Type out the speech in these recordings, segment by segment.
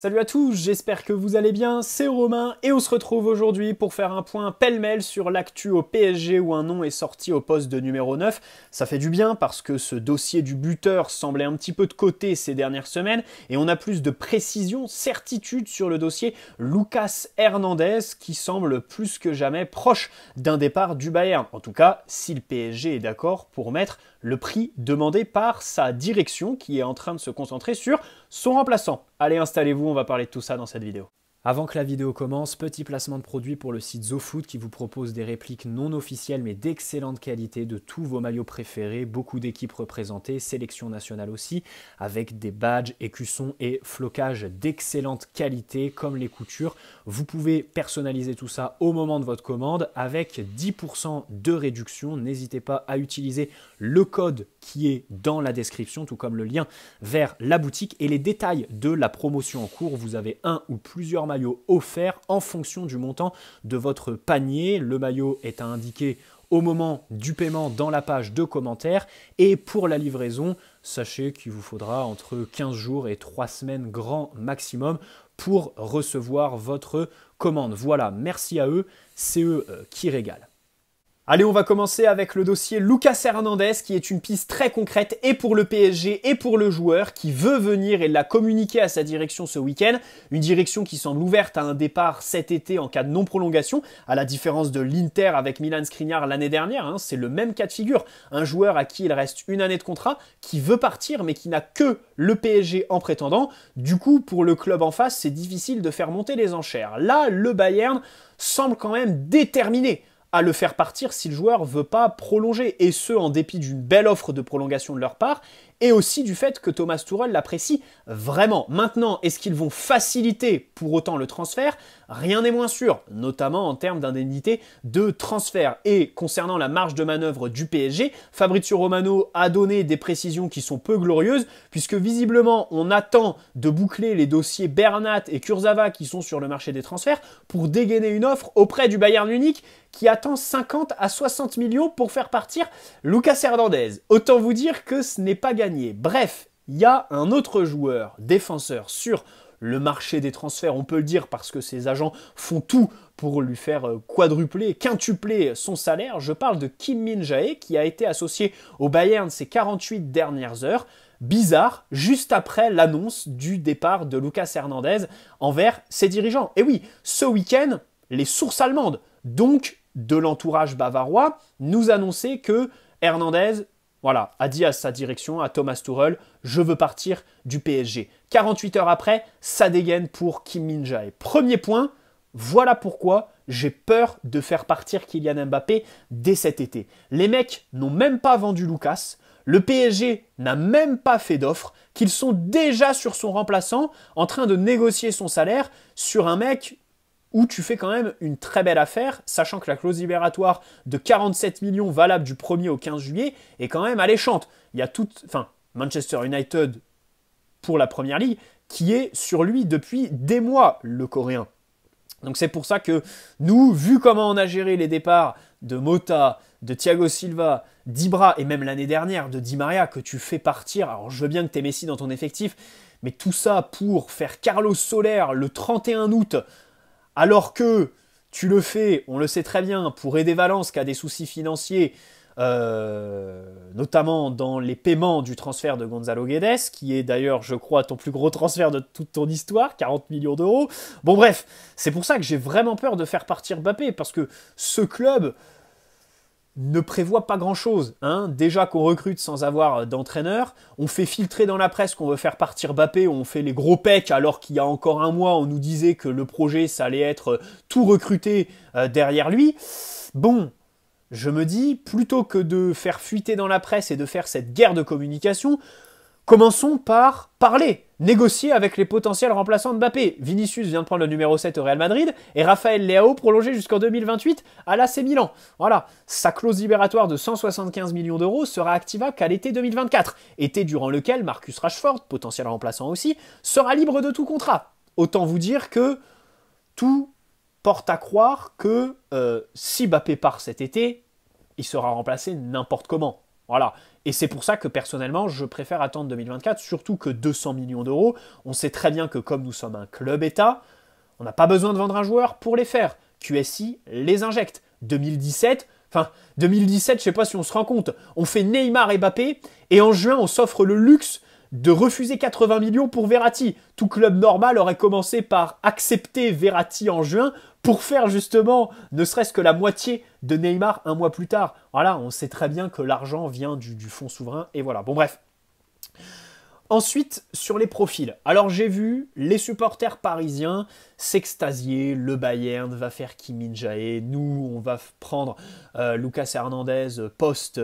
Salut à tous, j'espère que vous allez bien, c'est Romain et on se retrouve aujourd'hui pour faire un point pêle-mêle sur l'actu au PSG où un nom est sorti au poste de numéro 9. Ça fait du bien parce que ce dossier du buteur semblait un petit peu de côté ces dernières semaines et on a plus de précision, certitude sur le dossier Lucas Hernandez qui semble plus que jamais proche d'un départ du Bayern. En tout cas, si le PSG est d'accord pour mettre le prix demandé par sa direction qui est en train de se concentrer sur son remplaçant. Allez, installez-vous, on va parler de tout ça dans cette vidéo. Avant que la vidéo commence, petit placement de produit pour le site ZoFoot qui vous propose des répliques non officielles mais d'excellente qualité de tous vos maillots préférés, beaucoup d'équipes représentées, sélection nationale aussi, avec des badges, écussons et flocages d'excellente qualité comme les coutures. Vous pouvez personnaliser tout ça au moment de votre commande avec 10% de réduction. N'hésitez pas à utiliser le code qui est dans la description, tout comme le lien vers la boutique et les détails de la promotion en cours. Vous avez un ou plusieurs maillots offerts en fonction du montant de votre panier. Le maillot est à indiquer au moment du paiement dans la page de commentaires. Et pour la livraison, sachez qu'il vous faudra entre 15 jours et 3 semaines grand maximum pour recevoir votre commande. Voilà, merci à eux, c'est eux qui régalent. Allez, on va commencer avec le dossier Lucas Hernandez qui est une piste très concrète et pour le PSG et pour le joueur qui veut venir et l'a communiqué à sa direction ce week-end. Une direction qui semble ouverte à un départ cet été en cas de non-prolongation, à la différence de l'Inter avec Milan Skriniar l'année dernière. C'est le même cas de figure. Un joueur à qui il reste une année de contrat, qui veut partir mais qui n'a que le PSG en prétendant. Du coup, pour le club en face, c'est difficile de faire monter les enchères. Là, le Bayern semble quand même déterminé à le faire partir si le joueur veut pas prolonger, et ce en dépit d'une belle offre de prolongation de leur part, et aussi du fait que Thomas Tuchel l'apprécie vraiment. Maintenant, est-ce qu'ils vont faciliter pour autant le transfert? Rien n'est moins sûr, notamment en termes d'indemnité de transfert. Et concernant la marge de manœuvre du PSG, Fabrizio Romano a donné des précisions qui sont peu glorieuses, puisque visiblement on attend de boucler les dossiers Bernat et Kurzawa qui sont sur le marché des transferts pour dégainer une offre auprès du Bayern Munich qui attend 50 à 60 millions pour faire partir Lucas Hernandez. Autant vous dire que ce n'est pas gagné. Bref, il y a un autre joueur défenseur sur le marché des transferts, on peut le dire parce que ses agents font tout pour lui faire quadrupler, quintupler son salaire. Je parle de Kim Min-jae qui a été associé au Bayern ces 48 dernières heures. Bizarre, juste après l'annonce du départ de Lucas Hernandez envers ses dirigeants. Et oui, ce week-end, les sources allemandes, donc de l'entourage bavarois, nous annonçaient que Hernandez a dit à sa direction, à Thomas Tuchel, je veux partir du PSG. 48 heures après, ça dégaine pour Kim Min-jae. Premier point, voilà pourquoi j'ai peur de faire partir Kylian Mbappé dès cet été. Les mecs n'ont même pas vendu Lucas, le PSG n'a même pas fait d'offre, qu'ils sont déjà sur son remplaçant, en train de négocier son salaire sur un mec où tu fais quand même une très belle affaire, sachant que la clause libératoire de 47 millions valable du 1er au 15 juillet est quand même alléchante. Il y a Manchester United pour la Première Ligue qui est sur lui depuis des mois, le Coréen. Donc c'est pour ça que nous, vu comment on a géré les départs de Mota, de Thiago Silva, d'Ibra et même l'année dernière de Di Maria que tu fais partir, alors je veux bien que tu aies Messi dans ton effectif, mais tout ça pour faire Carlos Soler le 31 août, alors que tu le fais, on le sait très bien, pour aider Valence qui a des soucis financiers, notamment dans les paiements du transfert de Gonzalo Guedes, qui est d'ailleurs, je crois, ton plus gros transfert de toute ton histoire, 40 millions d'euros. Bon bref, c'est pour ça que j'ai vraiment peur de faire partir Mbappé, parce que ce club ne prévoit pas grand-chose. Déjà qu'on recrute sans avoir d'entraîneur, on fait filtrer dans la presse qu'on veut faire partir Mbappé, on fait les gros pecs, alors qu'il y a encore un mois, on nous disait que le projet, ça allait être tout recruté derrière lui. Bon, je me dis, plutôt que de faire fuiter dans la presse et de faire cette guerre de communication, commençons par parler, négocier avec les potentiels remplaçants de Mbappé. Vinicius vient de prendre le numéro 7 au Real Madrid et Raphaël Leao prolongé jusqu'en 2028 à l'AC Milan. Voilà, sa clause libératoire de 175 millions d'euros sera activable qu'à l'été 2024, été durant lequel Marcus Rashford, potentiel remplaçant aussi, sera libre de tout contrat. Autant vous dire que tout porte à croire que si Mbappé part cet été, il sera remplacé n'importe comment. Voilà. Et c'est pour ça que personnellement, je préfère attendre 2024, surtout que 200 millions d'euros. On sait très bien que comme nous sommes un club État, on n'a pas besoin de vendre un joueur pour les faire. QSI les injecte. 2017, je sais pas si on se rend compte, on fait Neymar et Mbappé, et en juin, on s'offre le luxe de refuser 80 millions pour Verratti. Tout club normal aurait commencé par accepter Verratti en juin pour faire justement ne serait-ce que la moitié de Neymar un mois plus tard. Voilà, on sait très bien que l'argent vient du fonds souverain, et voilà. Bon bref. Ensuite, sur les profils. Alors j'ai vu les supporters parisiens s'extasier, le Bayern va faire Kim Min-jae, nous on va prendre Lucas Hernandez poste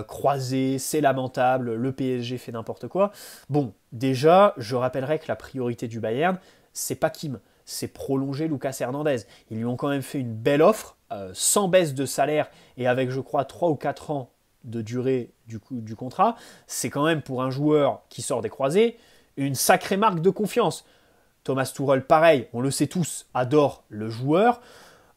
croisé, c'est lamentable, le PSG fait n'importe quoi. Bon, déjà, je rappellerai que la priorité du Bayern, c'est pas Kim, c'est prolonger Lucas Hernandez. Ils lui ont quand même fait une belle offre, sans baisse de salaire et avec je crois 3 ou 4 ans de durée du contrat, c'est quand même pour un joueur qui sort des croisés une sacrée marque de confiance. Thomas Tuchel, pareil, on le sait tous, adore le joueur.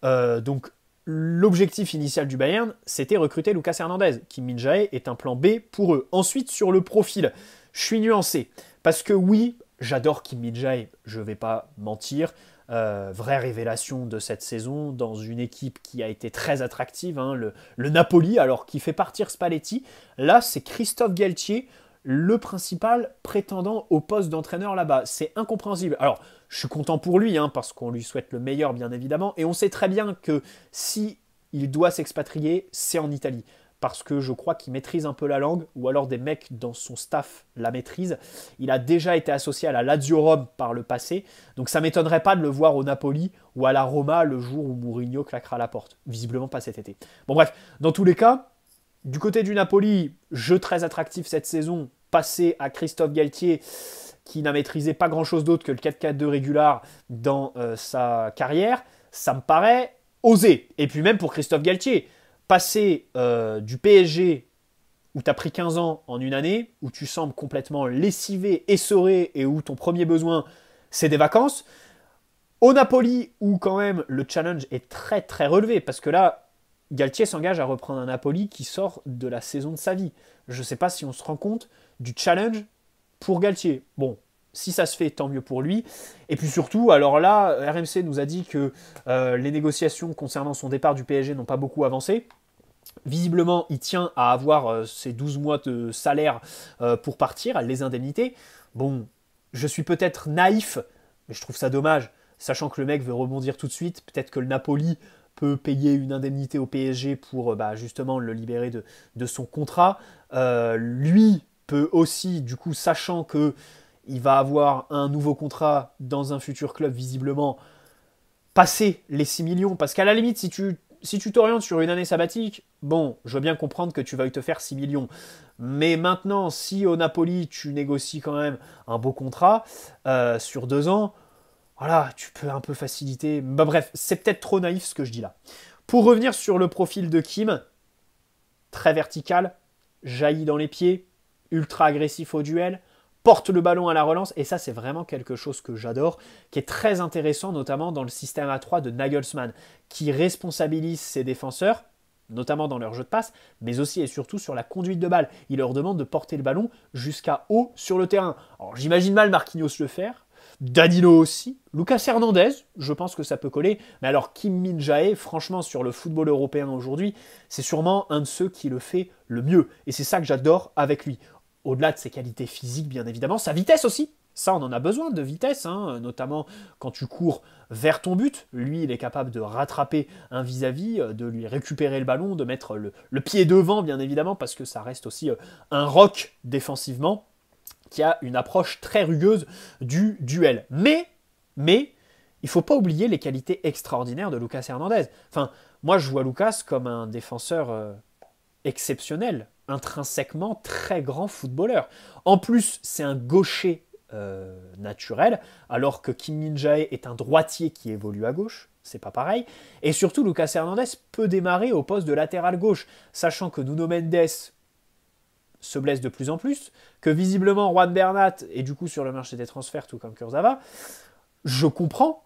Donc l'objectif initial du Bayern, c'était recruter Lucas Hernandez. Kim Min-jae est un plan B pour eux. Ensuite, sur le profil, je suis nuancé. Parce que oui, j'adore Kim Min-jae, je ne vais pas mentir. Vraie révélation de cette saison dans une équipe qui a été très attractive, hein, le Napoli, alors qui fait partir Spalletti. Là, c'est Christophe Galtier, le principal prétendant au poste d'entraîneur là-bas. C'est incompréhensible. Alors, je suis content pour lui, hein, parce qu'on lui souhaite le meilleur, bien évidemment, et on sait très bien que si il doit s'expatrier, c'est en Italie. Parce que je crois qu'il maîtrise un peu la langue, ou alors des mecs dans son staff la maîtrisent. Il a déjà été associé à la Lazio Rome par le passé, donc ça ne m'étonnerait pas de le voir au Napoli ou à la Roma le jour où Mourinho claquera la porte. Visiblement pas cet été. Bon bref, dans tous les cas, du côté du Napoli, jeu très attractif cette saison, passé à Christophe Galtier, qui n'a maîtrisé pas grand-chose d'autre que le 4-4-2 régular dans sa carrière, ça me paraît osé. Et puis même pour Christophe Galtier, passer du PSG où tu as pris 15 ans en une année, où tu sembles complètement lessivé, essoré et où ton premier besoin c'est des vacances, au Napoli où quand même le challenge est très très relevé parce que là Galtier s'engage à reprendre un Napoli qui sort de la saison de sa vie. Je ne sais pas si on se rend compte du challenge pour Galtier. Bon, si ça se fait, tant mieux pour lui. Et puis surtout, alors là, RMC nous a dit que les négociations concernant son départ du PSG n'ont pas beaucoup avancé. Visiblement, il tient à avoir ses 12 mois de salaire pour partir, les indemnités. Bon, je suis peut-être naïf, mais je trouve ça dommage, sachant que le mec veut rebondir tout de suite. Peut-être que le Napoli peut payer une indemnité au PSG pour justement le libérer de son contrat. Lui peut aussi, du coup, sachant que il va avoir un nouveau contrat dans un futur club, visiblement, passer les 6 millions. Parce qu'à la limite, si tu t'orientes sur une année sabbatique, bon, je veux bien comprendre que tu vas te faire 6 millions. Mais maintenant, si au Napoli, tu négocies quand même un beau contrat sur 2 ans, voilà, tu peux un peu faciliter. Bah, bref, c'est peut-être trop naïf ce que je dis là. Pour revenir sur le profil de Kim, très vertical, jaillit dans les pieds, ultra agressif au duel, porte le ballon à la relance, et ça c'est vraiment quelque chose que j'adore, qui est très intéressant notamment dans le système A3 de Nagelsmann, qui responsabilise ses défenseurs, notamment dans leur jeu de passe, mais aussi et surtout sur la conduite de balle. Il leur demande de porter le ballon jusqu'à haut sur le terrain. Alors j'imagine mal Marquinhos le faire, Danilo aussi, Lucas Hernandez, je pense que ça peut coller, mais alors Kim Min-jae, franchement sur le football européen aujourd'hui, c'est sûrement un de ceux qui le fait le mieux, et c'est ça que j'adore avec lui. Au-delà de ses qualités physiques, bien évidemment, sa vitesse aussi. Ça, on en a besoin de vitesse, hein, notamment quand tu cours vers ton but. Lui, il est capable de rattraper un vis-à-vis, de lui récupérer le ballon, de mettre le pied devant, bien évidemment, parce que ça reste aussi un roc défensivement qui a une approche très rugueuse du duel. Mais il ne faut pas oublier les qualités extraordinaires de Lucas Hernandez. Enfin, moi, je vois Lucas comme un défenseur exceptionnel, intrinsèquement très grand footballeur. En plus, c'est un gaucher naturel, alors que Kim Min-jae est un droitier qui évolue à gauche, c'est pas pareil. Et surtout, Lucas Hernandez peut démarrer au poste de latéral gauche, sachant que Nuno Mendes se blesse de plus en plus, que visiblement Juan Bernat est du coup sur le marché des transferts, tout comme Kurzawa. Je comprends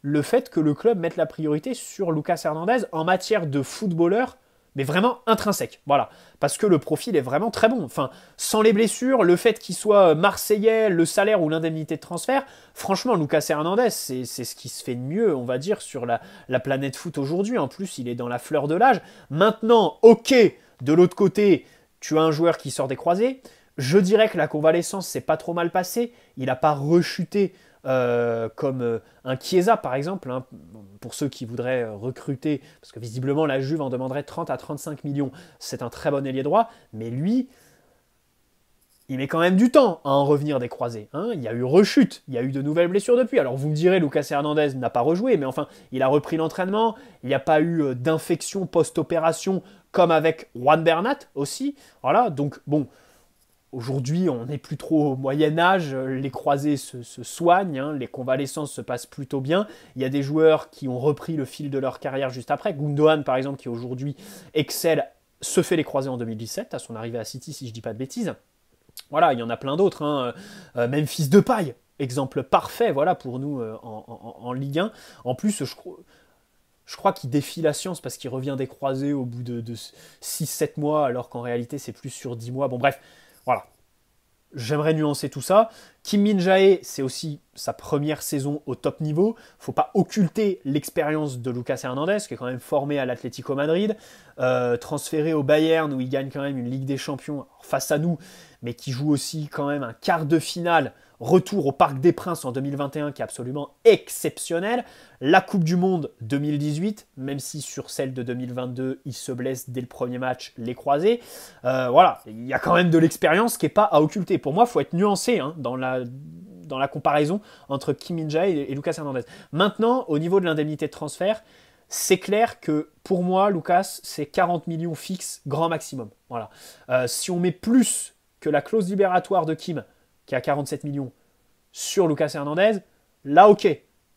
le fait que le club mette la priorité sur Lucas Hernandez en matière de footballeur, mais vraiment intrinsèque. Voilà, parce que le profil est vraiment très bon. Enfin, sans les blessures, le fait qu'il soit marseillais, le salaire ou l'indemnité de transfert, franchement, Lucas Hernandez, c'est ce qui se fait de mieux, on va dire, sur la planète foot aujourd'hui. En plus, il est dans la fleur de l'âge. Maintenant, ok, de l'autre côté, tu as un joueur qui sort des croisés. Je dirais que la convalescence s'est pas trop mal passée. Il n'a pas rechuté comme un Chiesa par exemple, hein, pour ceux qui voudraient recruter, parce que visiblement la Juve en demanderait 30 à 35 millions. C'est un très bon ailier droit, mais lui, il met quand même du temps à en revenir des croisés. Hein. Il y a eu rechute, il y a eu de nouvelles blessures depuis. Alors vous me direz, Lucas Hernandez n'a pas rejoué, mais enfin, il a repris l'entraînement. Il n'y a pas eu d'infection post-opération comme avec Juan Bernat aussi. Voilà, donc bon, aujourd'hui, on n'est plus trop au Moyen-Âge, les croisés se soignent, hein, les convalescences se passent plutôt bien. Il y a des joueurs qui ont repris le fil de leur carrière juste après. Gundogan, par exemple, qui aujourd'hui excelle, se fait les croisés en 2017, à son arrivée à City, si je ne dis pas de bêtises. Voilà, il y en a plein d'autres, hein. Même Fils de Paille, exemple parfait voilà, pour nous en Ligue 1. En plus, je crois qu'il défie la science parce qu'il revient des croisés au bout de 6-7 mois, alors qu'en réalité, c'est plus sur 10 mois. Bon, bref, voilà. J'aimerais nuancer tout ça. Kim Min-jae, c'est aussi sa première saison au top niveau. Faut pas occulter l'expérience de Lucas Hernandez, qui est quand même formé à l'Atlético Madrid, transféré au Bayern, où il gagne quand même une Ligue des Champions face à nous, mais qui joue aussi quand même un quart de finale, retour au Parc des Princes en 2021, qui est absolument exceptionnel. La Coupe du Monde 2018, même si sur celle de 2022, il se blesse dès le premier match, les croisés. Voilà, il y a quand même de l'expérience qui n'est pas à occulter. Pour moi, il faut être nuancé hein, dans la comparaison entre Kim Min-jae et Lucas Hernandez. Maintenant, au niveau de l'indemnité de transfert, c'est clair que pour moi, Lucas, c'est 40 millions fixes, grand maximum. Voilà. Si on met plus que la clause libératoire de Kim, qui a 47 millions, sur Lucas Hernandez, là, ok,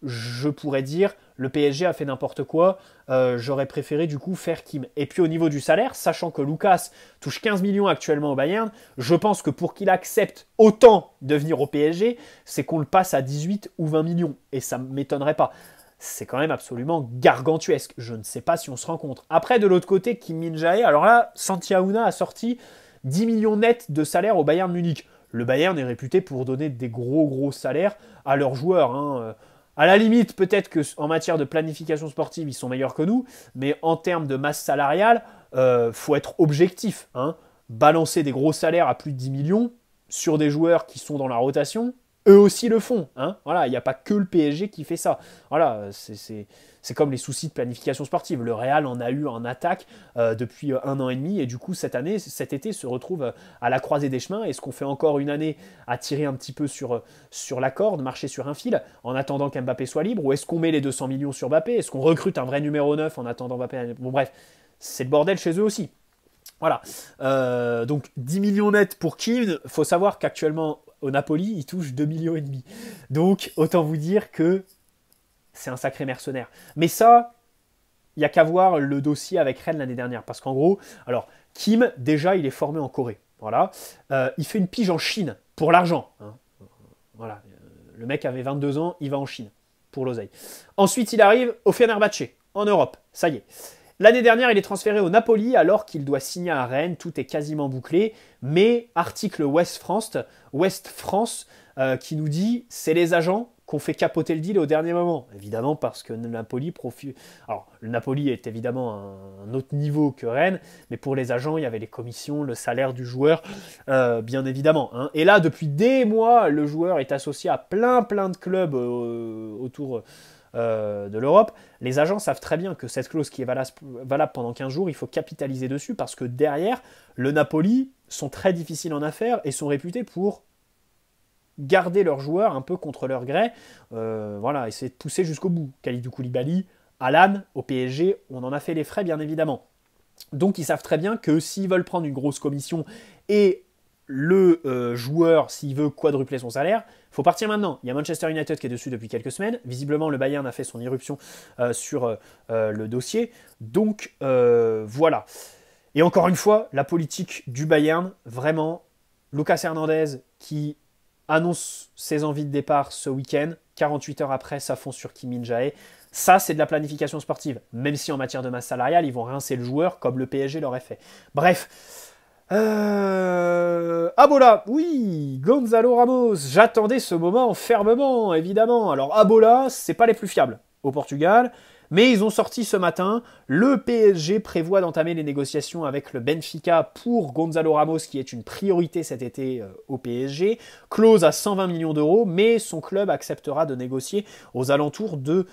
je pourrais dire, le PSG a fait n'importe quoi, j'aurais préféré du coup faire Kim. Et puis au niveau du salaire, sachant que Lucas touche 15 millions actuellement au Bayern, je pense que pour qu'il accepte autant de venir au PSG, c'est qu'on le passe à 18 ou 20 millions. Et ça ne m'étonnerait pas. C'est quand même absolument gargantuesque. Je ne sais pas si on se rencontre. Après, de l'autre côté, Kim Min-jae, alors là, Santi Aouna a sorti 10 millions nets de salaire au Bayern Munich. Le Bayern est réputé pour donner des gros salaires à leurs joueurs. Hein. À la limite, peut-être qu'en matière de planification sportive, ils sont meilleurs que nous, mais en termes de masse salariale, faut être objectif. Hein. Balancer des gros salaires à plus de 10 millions sur des joueurs qui sont dans la rotation, eux aussi le font. Hein. Voilà, il n'y a pas que le PSG qui fait ça. Voilà, c'est comme les soucis de planification sportive. Le Real en a eu en attaque depuis 1 an et demi, et du coup cet été se retrouve à la croisée des chemins. Est-ce qu'on fait encore une année à tirer un petit peu sur la corde, marcher sur un fil, en attendant qu'Mbappé soit libre, ou est-ce qu'on met les 200 millions sur Mbappé? Est-ce qu'on recrute un vrai numéro 9 en attendant Mbappé? Bon bref, c'est le bordel chez eux aussi. Voilà, donc 10 millions nets pour Kim. Faut savoir qu'actuellement au Napoli, il touche 2,5 millions. Donc autant vous dire que c'est un sacré mercenaire. Mais ça, il n'y a qu'à voir le dossier avec Rennes l'année dernière. Parce qu'en gros, alors Kim, déjà, il est formé en Corée. Voilà. Il fait une pige en Chine pour l'argent. Hein. Voilà. Le mec avait 22 ans, il va en Chine pour l'oseille. Ensuite, il arrive au Fenerbahçe, en Europe. Ça y est. L'année dernière, il est transféré au Napoli alors qu'il doit signer à Rennes. Tout est quasiment bouclé. Mais article West France qui nous dit c'est les agents qu'on fait capoter le deal au dernier moment. Évidemment parce que le Napoli profite. Alors le Napoli est évidemment un autre niveau que Rennes, mais pour les agents, il y avait les commissions, le salaire du joueur, bien évidemment. Hein. Et là, depuis des mois, le joueur est associé à plein de clubs autour de l'Europe. Les agents savent très bien que cette clause qui est valable pendant 15 jours, il faut capitaliser dessus parce que derrière, le Napoli sont très difficiles en affaires et sont réputés pour garder leurs joueurs un peu contre leur gré. Voilà, essayer de pousser jusqu'au bout. Kalidou Koulibaly, Alan, au PSG, on en a fait les frais bien évidemment. Donc ils savent très bien que s'ils veulent prendre une grosse commission et le joueur, s'il veut quadrupler son salaire, il faut partir maintenant. Il y a Manchester United qui est dessus depuis quelques semaines. Visiblement, le Bayern a fait son irruption sur le dossier. Donc, voilà. Et encore une fois, la politique du Bayern, vraiment, Lucas Hernandez qui annonce ses envies de départ ce week-end. 48 heures après, ça fonce sur Kim Min-jae. Ça, c'est de la planification sportive. Même si en matière de masse salariale, ils vont rincer le joueur comme le PSG l'aurait fait. Bref. Abola, oui, Gonzalo Ramos. J'attendais ce moment fermement, évidemment. Alors, Abola, c'est pas les plus fiables au Portugal. Mais ils ont sorti ce matin, le PSG prévoit d'entamer les négociations avec le Benfica pour Gonzalo Ramos, qui est une priorité cet été au PSG. Clause à 120 millions d'euros, mais son club acceptera de négocier aux alentours de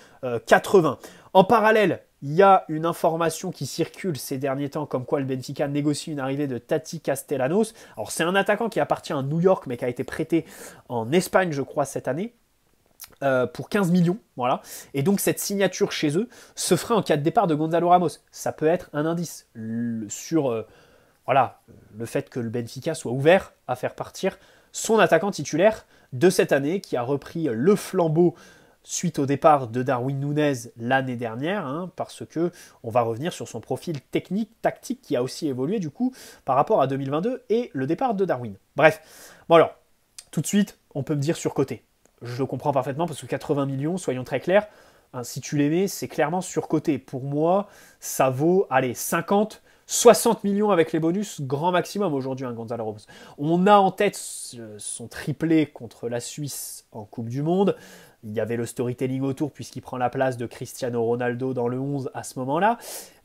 80. En parallèle, il y a une information qui circule ces derniers temps, comme quoi le Benfica négocie une arrivée de Tati Castellanos. Alors c'est un attaquant qui appartient à New York, mais qui a été prêté en Espagne, je crois, cette année. Pour 15 millions, voilà. Et donc cette signature chez eux se ferait en cas de départ de Gonzalo Ramos. Ça peut être un indice sur voilà, le fait que le Benfica soit ouvert à faire partir son attaquant titulaire de cette année, qui a repris le flambeau suite au départ de Darwin Núñez l'année dernière, hein, parce que on va revenir sur son profil technique, tactique, qui a aussi évolué du coup par rapport à 2022 et le départ de Darwin. Bref, bon alors, tout de suite, on peut me dire surcoté. Je le comprends parfaitement parce que 80 millions, soyons très clairs, hein, si tu les mets, c'est clairement surcoté. Pour moi, ça vaut, allez, 50, 60 millions avec les bonus, grand maximum aujourd'hui, hein, Gonzalo Ramos. On a en tête son triplé contre la Suisse en Coupe du Monde. Il y avait le storytelling autour puisqu'il prend la place de Cristiano Ronaldo dans le 11 à ce moment-là.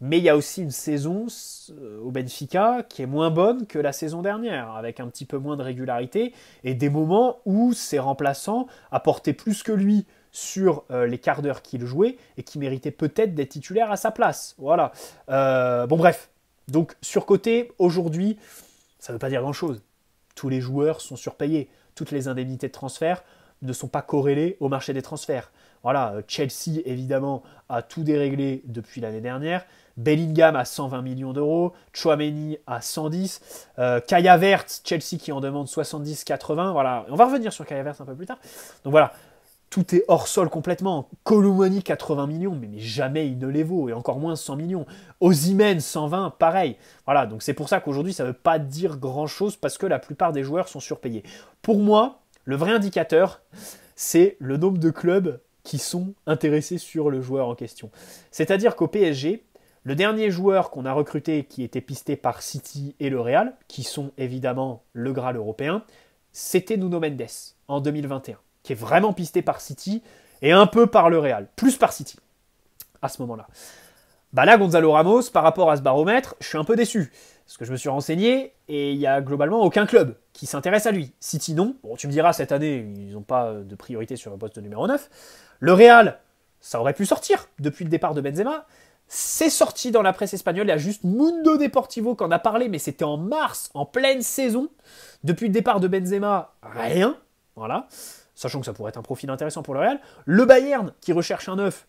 Mais il y a aussi une saison au Benfica qui est moins bonne que la saison dernière, avec un petit peu moins de régularité et des moments où ses remplaçants apportaient plus que lui sur les quarts d'heure qu'il jouait et qui méritaient peut-être d'être titulaires à sa place. Voilà. Bon bref. Donc surcoté, aujourd'hui, ça ne veut pas dire grand-chose. Tous les joueurs sont surpayés. Toutes les indemnités de transfert ne sont pas corrélés au marché des transferts. Voilà, Chelsea, évidemment, a tout déréglé depuis l'année dernière. Bellingham à 120 millions d'euros, Tchouaméni à 110, Kai Havertz, Chelsea qui en demande 70-80. Voilà, on va revenir sur Kai Havertz un peu plus tard. Donc voilà, tout est hors sol complètement. Kolo Muani 80 millions, mais jamais il ne les vaut, et encore moins 100 millions. Osimhen 120, pareil. Voilà, donc c'est pour ça qu'aujourd'hui ça ne veut pas dire grand-chose parce que la plupart des joueurs sont surpayés. Pour moi, le vrai indicateur, c'est le nombre de clubs qui sont intéressés sur le joueur en question. C'est-à-dire qu'au PSG, le dernier joueur qu'on a recruté qui était pisté par City et le Real, qui sont évidemment le Graal européen, c'était Nuno Mendes en 2021, qui est vraiment pisté par City et un peu par le Real, plus par City à ce moment-là. Bah là, Gonzalo Ramos, par rapport à ce baromètre, je suis un peu déçu. Parce que je me suis renseigné et il n'y a globalement aucun club qui s'intéresse à lui. City, non. Bon, tu me diras, cette année, ils n'ont pas de priorité sur le poste de numéro 9. Le Real, ça aurait pu sortir depuis le départ de Benzema. C'est sorti dans la presse espagnole. Il y a juste Mundo Deportivo qui en a parlé, mais c'était en mars, en pleine saison. Depuis le départ de Benzema, rien. Voilà. Sachant que ça pourrait être un profil intéressant pour le Real. Le Bayern, qui recherche un 9,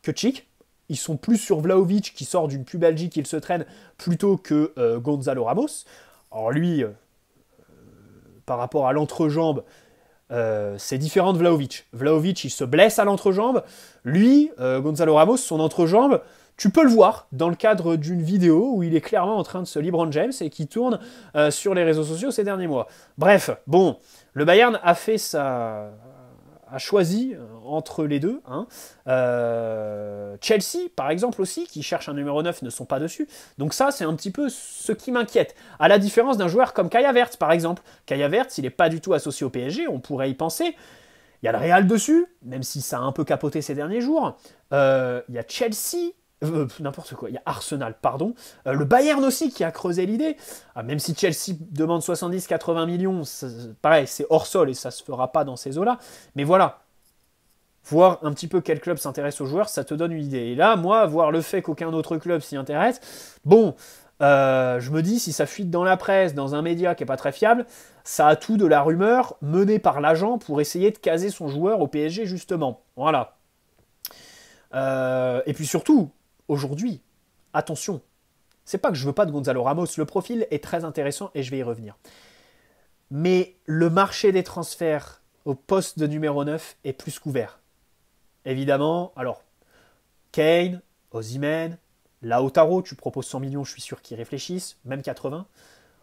que chic. Ils sont plus sur Vlahovic qui sort d'une pubalgie qu'il se traîne plutôt que Gonzalo Ramos. Alors lui, par rapport à l'entrejambe, c'est différent de Vlahovic. Vlahovic, il se blesse à l'entrejambe. Lui, Gonzalo Ramos, son entrejambe, tu peux le voir dans le cadre d'une vidéo où il est clairement en train de se LeBron James et qui tourne sur les réseaux sociaux ces derniers mois. Bref, bon, le Bayern a choisi entre les deux. Hein. Chelsea, par exemple, aussi, qui cherche un numéro 9, ne sont pas dessus. Donc ça, c'est un petit peu ce qui m'inquiète. À la différence d'un joueur comme Kai Havertz, par exemple. Kai Havertz, il n'est pas du tout associé au PSG, on pourrait y penser. Il y a le Real dessus, même si ça a un peu capoté ces derniers jours. Il y a Chelsea, n'importe quoi, il y a Arsenal, pardon. Le Bayern aussi qui a creusé l'idée. Même si Chelsea demande 70-80 millions, pareil, c'est hors sol et ça se fera pas dans ces eaux-là. Mais voilà, voir un petit peu quel club s'intéresse aux joueurs, ça te donne une idée. Et là, moi, voir le fait qu'aucun autre club s'y intéresse, bon, je me dis, si ça fuite dans la presse, dans un média qui n'est pas très fiable, ça a tout de la rumeur menée par l'agent pour essayer de caser son joueur au PSG, justement. Voilà. Et puis surtout, aujourd'hui, attention, c'est pas que je veux pas de Gonzalo Ramos, le profil est très intéressant et je vais y revenir. Mais le marché des transferts au poste de numéro 9 est plus qu'ouvert. Évidemment, alors, Kane, Osimhen, Lautaro, tu proposes 100 millions, je suis sûr qu'ils réfléchissent, même 80.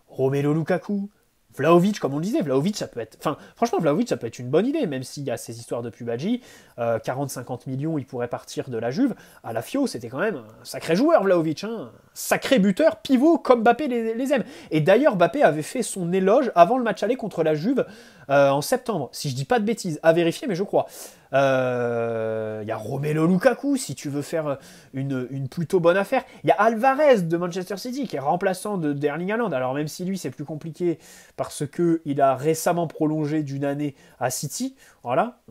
Romelu Lukaku, Vlahovic, comme on le disait, Vlahovic, ça peut être... Enfin, franchement, Vlahovic, ça peut être une bonne idée, même s'il y a ces histoires de Pubadji. 40-50 millions, il pourrait partir de la Juve. À la Fio, c'était quand même un sacré joueur, Vlahovic. Hein, sacré buteur, pivot, comme Mbappé les aime. Et d'ailleurs, Mbappé avait fait son éloge avant le match aller contre la Juve en septembre. Si je dis pas de bêtises, à vérifier, mais je crois. Il y a Romelu Lukaku, si tu veux faire une plutôt bonne affaire. Il y a Alvarez de Manchester City, qui est remplaçant d'Erling Haaland. Alors même si lui, c'est plus compliqué, parce qu'il a récemment prolongé d'une année à City. Voilà.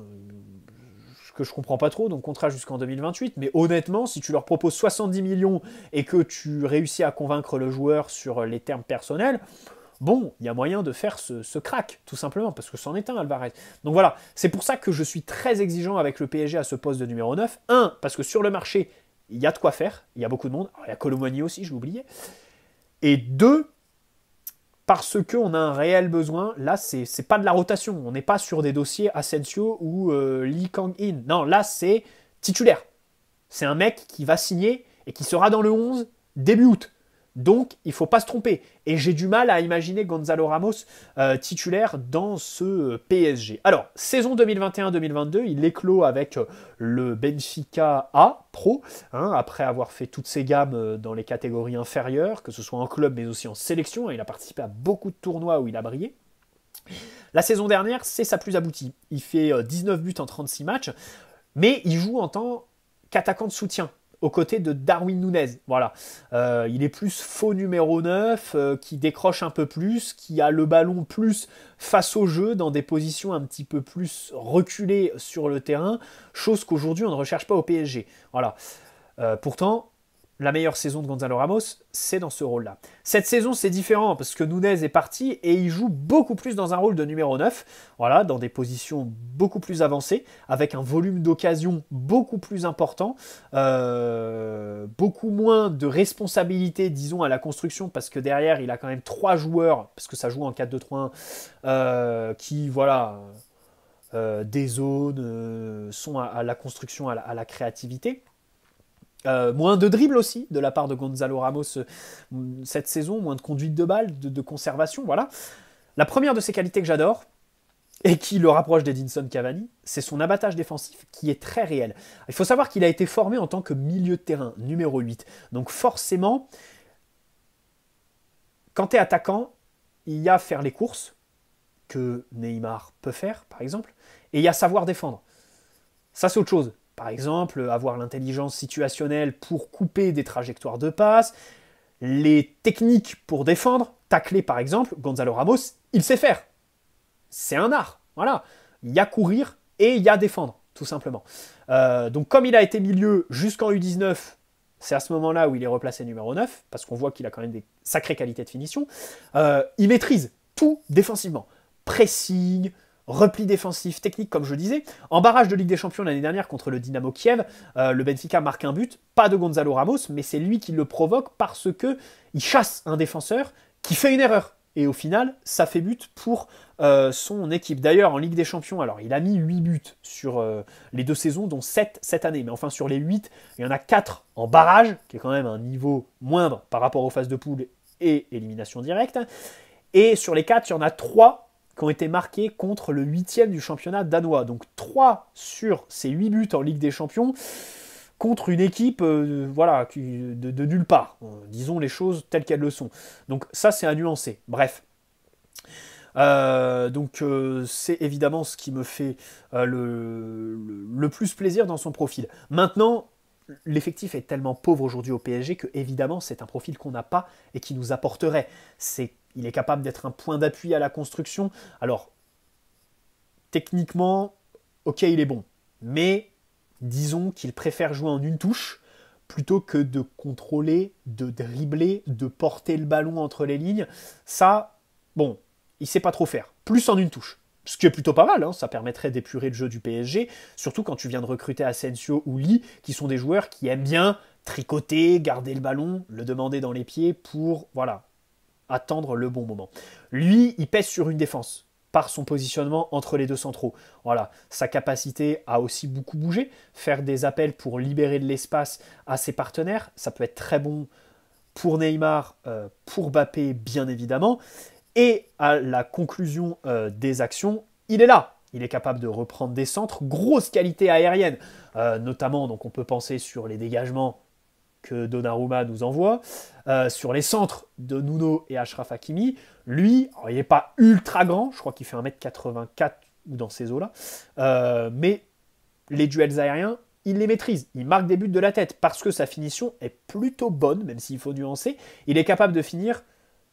Que je comprends pas trop, donc contrat jusqu'en 2028. Mais honnêtement, si tu leur proposes 70 millions et que tu réussis à convaincre le joueur sur les termes personnels, bon, il y a moyen de faire ce crack, tout simplement, parce que c'en est un, Alvarez. Donc voilà, c'est pour ça que je suis très exigeant avec le PSG à ce poste de numéro 9. Un, parce que sur le marché, il y a de quoi faire, il y a beaucoup de monde. Alors, il y a Colomani aussi, je l'oubliais. Et deux, parce qu'on a un réel besoin. Là, c'est pas de la rotation. On n'est pas sur des dossiers Asensio ou Lee Kang-in. Non, là, c'est titulaire. C'est un mec qui va signer et qui sera dans le 11 début août. Donc, il ne faut pas se tromper. Et j'ai du mal à imaginer Gonzalo Ramos titulaire dans ce PSG. Alors, saison 2021-2022, il éclot avec le Benfica A Pro, hein, après avoir fait toutes ses gammes dans les catégories inférieures, que ce soit en club mais aussi en sélection. Il a participé à beaucoup de tournois où il a brillé. La saison dernière, c'est sa plus aboutie. Il fait 19 buts en 36 matchs, mais il joue en tant qu'attaquant de soutien, aux côtés de Darwin Núñez. Voilà. Il est plus faux numéro 9, qui décroche un peu plus, qui a le ballon plus face au jeu, dans des positions un petit peu plus reculées sur le terrain, chose qu'aujourd'hui on ne recherche pas au PSG. Voilà. Pourtant, la meilleure saison de Gonzalo Ramos, c'est dans ce rôle-là. Cette saison, c'est différent parce que Núñez est parti et il joue beaucoup plus dans un rôle de numéro 9, voilà, dans des positions beaucoup plus avancées, avec un volume d'occasion beaucoup plus important, beaucoup moins de responsabilité, disons, à la construction, parce que derrière, il a quand même 3 joueurs, parce que ça joue en 4-2-3-1, qui, voilà, des zones, sont à la construction, à la créativité. Moins de dribble aussi de la part de Gonzalo Ramos cette saison, moins de conduite de balle, de conservation, voilà. La première de ses qualités que j'adore, et qui le rapproche d'Edinson Cavani, c'est son abattage défensif qui est très réel. Il faut savoir qu'il a été formé en tant que milieu de terrain, numéro 8. Donc forcément, quand tu es attaquant, il y a faire les courses, que Neymar peut faire, par exemple, et il y a savoir défendre. Ça, c'est autre chose. Par exemple, avoir l'intelligence situationnelle pour couper des trajectoires de passe, les techniques pour défendre, tacler par exemple, Gonzalo Ramos, il sait faire. C'est un art, voilà. Il y a courir et il y a défendre, tout simplement. Donc comme il a été milieu jusqu'en U19, c'est à ce moment-là où il est replacé numéro 9, parce qu'on voit qu'il a quand même des sacrées qualités de finition. Il maîtrise tout défensivement. Pressing, repli défensif, technique, comme je disais. En barrage de Ligue des Champions l'année dernière contre le Dynamo Kiev, le Benfica marque un but, pas de Gonzalo Ramos, mais c'est lui qui le provoque parce qu'il chasse un défenseur qui fait une erreur. Et au final, ça fait but pour son équipe. D'ailleurs, en Ligue des Champions, alors il a mis 8 buts sur les 2 saisons, dont 7 cette année. Mais enfin, sur les 8, il y en a 4 en barrage, qui est quand même un niveau moindre par rapport aux phases de poule et élimination directe. Et sur les 4, il y en a 3 qui ont été marqués contre le 8e du championnat danois. Donc 3 sur ces 8 buts en Ligue des Champions contre une équipe voilà, de nulle part. Disons les choses telles qu'elles le sont. Donc ça, c'est à nuancer. Bref. C'est évidemment ce qui me fait le plus plaisir dans son profil. Maintenant, l'effectif est tellement pauvre aujourd'hui au PSG que évidemment c'est un profil qu'on n'a pas et qui nous apporterait. Il est capable d'être un point d'appui à la construction. Alors, techniquement, ok, il est bon. Mais disons qu'il préfère jouer en une touche plutôt que de contrôler, de dribbler, de porter le ballon entre les lignes. Ça, bon, il ne sait pas trop faire. Plus en une touche. Ce qui est plutôt pas mal, hein, ça permettrait d'épurer le jeu du PSG, surtout quand tu viens de recruter Asensio ou Lee, qui sont des joueurs qui aiment bien tricoter, garder le ballon, le demander dans les pieds pour, voilà, attendre le bon moment. Lui, il pèse sur une défense, par son positionnement entre les deux centraux. Voilà, sa capacité à aussi beaucoup bouger, faire des appels pour libérer de l'espace à ses partenaires, ça peut être très bon pour Neymar, pour Mbappé, bien évidemment. Et à la conclusion des actions, il est là. Il est capable de reprendre des centres, grosse qualité aérienne, notamment, donc on peut penser sur les dégagements que Donnarumma nous envoie, sur les centres de Nuno et Achraf Hakimi. Lui, alors, il n'est pas ultra grand, je crois qu'il fait 1m84 ou dans ces eaux-là, mais les duels aériens, il les maîtrise. Il marque des buts de la tête parce que sa finition est plutôt bonne, même s'il faut nuancer. Il est capable de finir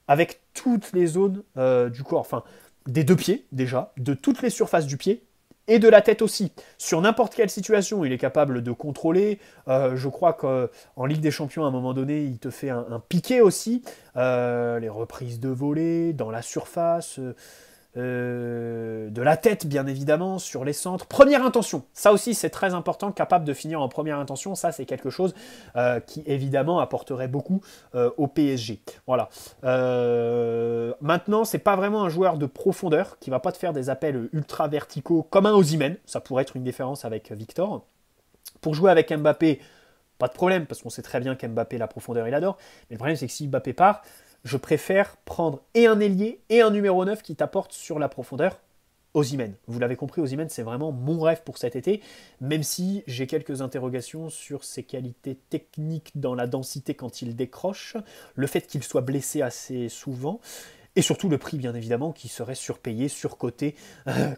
avec toutes les zones du corps, enfin des deux pieds déjà, de toutes les surfaces du pied et de la tête aussi. Sur n'importe quelle situation, il est capable de contrôler. Je crois qu'en Ligue des Champions, à un moment donné, il te fait un piqué aussi. Les reprises de volée, dans la surface, de la tête, bien évidemment, sur les centres. Première intention, ça aussi c'est très important, capable de finir en première intention. Ça, c'est quelque chose qui, évidemment, apporterait beaucoup au PSG. Voilà. Maintenant, c'est pas vraiment un joueur de profondeur qui va pas te faire des appels ultra verticaux comme un Osimhen. Ça pourrait être une différence avec Victor. Pour jouer avec Mbappé, pas de problème, parce qu'on sait très bien qu'Mbappé, la profondeur, il adore. Mais le problème, c'est que si Mbappé part, je préfère prendre et un ailier et un numéro 9 qui t'apporte sur la profondeur. Osimhen. Vous l'avez compris, Osimhen, c'est vraiment mon rêve pour cet été, même si j'ai quelques interrogations sur ses qualités techniques dans la densité quand il décroche, le fait qu'il soit blessé assez souvent, et surtout le prix, bien évidemment, qui serait surpayé, surcoté,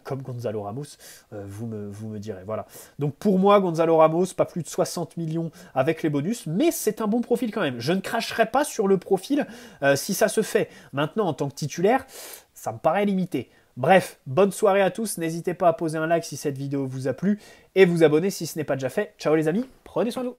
comme Gonzalo Ramos, vous me direz. Voilà. Donc pour moi, Gonzalo Ramos, pas plus de 60 millions avec les bonus, mais c'est un bon profil quand même. Je ne cracherai pas sur le profil si ça se fait. Maintenant, en tant que titulaire, ça me paraît limité. Bref, bonne soirée à tous. N'hésitez pas à poser un like si cette vidéo vous a plu et vous abonner si ce n'est pas déjà fait. Ciao les amis, prenez soin de vous.